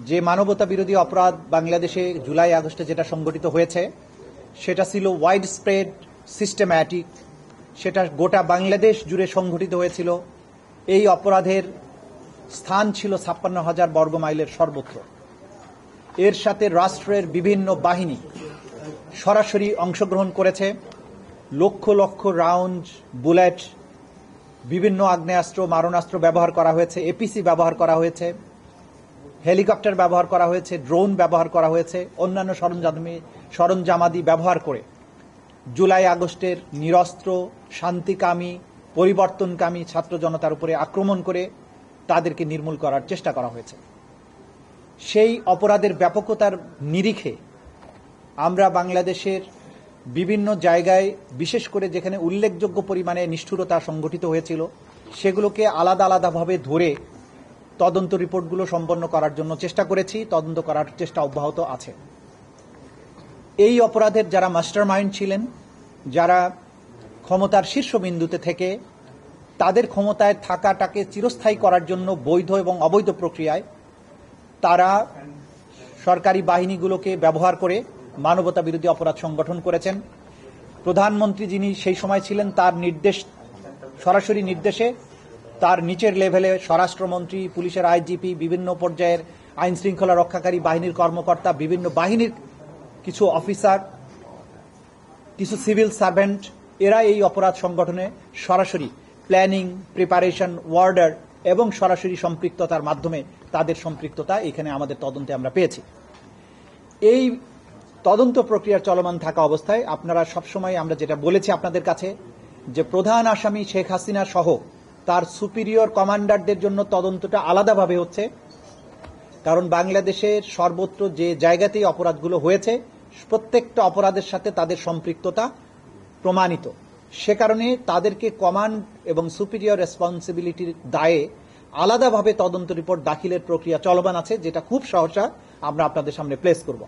যে মানবতা বিরোধী অপরাধ বাংলাদেশে জুলাই আগস্টে যেটা সংঘটিত হয়েছে সেটা ছিল ওয়াইড স্প্রেড সিস্টেম্যাটিক, সেটা গোটা বাংলাদেশ জুড়ে সংঘটিত হয়েছিল। এই অপরাধের স্থান ছিল ৫৬,০০০ বর্গ মাইলের সর্বত্র। এর সাথে রাষ্ট্রের বিভিন্ন বাহিনী সরাসরি অংশগ্রহণ করেছে। লক্ষ লক্ষ রাউন্ড, বুলেট, বিভিন্ন আগ্নেয়াস্ত্র, মারণাস্ত্র ব্যবহার করা হয়েছে, এপিসি ব্যবহার করা হয়েছে, হেলিকপ্টার ব্যবহার করা হয়েছে, ড্রোন ব্যবহার করা হয়েছে, অন্যান্য সরঞ্জামাদি ব্যবহার করে জুলাই আগস্টের নিরস্ত্র, শান্তিকামী, পরিবর্তনকামী ছাত্র জনতার উপরে আক্রমণ করে তাদেরকে নির্মূল করার চেষ্টা করা হয়েছে। সেই অপরাধের ব্যাপকতার নিরিখে আমরা বাংলাদেশের বিভিন্ন জায়গায়, বিশেষ করে যেখানে উল্লেখযোগ্য পরিমাণে নিষ্ঠুরতা সংঘটিত হয়েছিল, সেগুলোকে আলাদা আলাদাভাবে ধরে তদন্ত রিপোর্টগুলো সম্পন্ন করার জন্য চেষ্টা করেছি। তদন্ত করার চেষ্টা অব্যাহত আছে। এই অপরাধের যারা মাস্টার মাইন্ড ছিলেন, যারা ক্ষমতার শীর্ষবিন্দুতে থেকে তাদের ক্ষমতায় থাকাটাকে চিরস্থায়ী করার জন্য বৈধ এবং অবৈধ প্রক্রিয়ায় তারা সরকারি বাহিনীগুলোকে ব্যবহার করে মানবতা বিরোধী অপরাধ সংগঠন করেছেন। প্রধানমন্ত্রী যিনি সেই সময় ছিলেন, তার সরাসরি নির্দেশে তার নিচের লেভেলে স্বরাষ্ট্রমন্ত্রী, পুলিশের আইজিপি, বিভিন্ন পর্যায়ের আইন শৃঙ্খলা রক্ষাকারী বাহিনীর কর্মকর্তা, বিভিন্ন বাহিনীর কিছু অফিসার, কিছু সিভিল সার্ভেন্ট, এরা এই অপরাধ সংগঠনে সরাসরি প্ল্যানিং, প্রিপারেশন, ওয়ার্ডার এবং সরাসরি সম্পৃক্ততার মাধ্যমে তাদের সম্পৃক্ততা এখানে আমাদের তদন্তে আমরা পেয়েছি। এই তদন্ত প্রক্রিয়া চলমান থাকা অবস্থায় আপনারা সবসময়, আমরা যেটা বলেছি আপনাদের কাছে, যে প্রধান আসামি শেখ হাসিনা সহ তার সুপিরিয়র কমান্ডারদের জন্য তদন্তটা আলাদাভাবে হচ্ছে। কারণ বাংলাদেশের সর্বত্র যে জায়গাতেই অপরাধগুলো হয়েছে, প্রত্যেকটা অপরাধের সাথে তাদের সম্পৃক্ততা প্রমাণিত। সে কারণে তাদেরকে কমান্ড এবং সুপিরিয়র রেসপন্সিবিলিটির দায়ে আলাদাভাবে তদন্ত রিপোর্ট দাখিলের প্রক্রিয়া চলমান আছে, যেটা খুব সহসা আমরা আপনাদের সামনে প্লেস করব।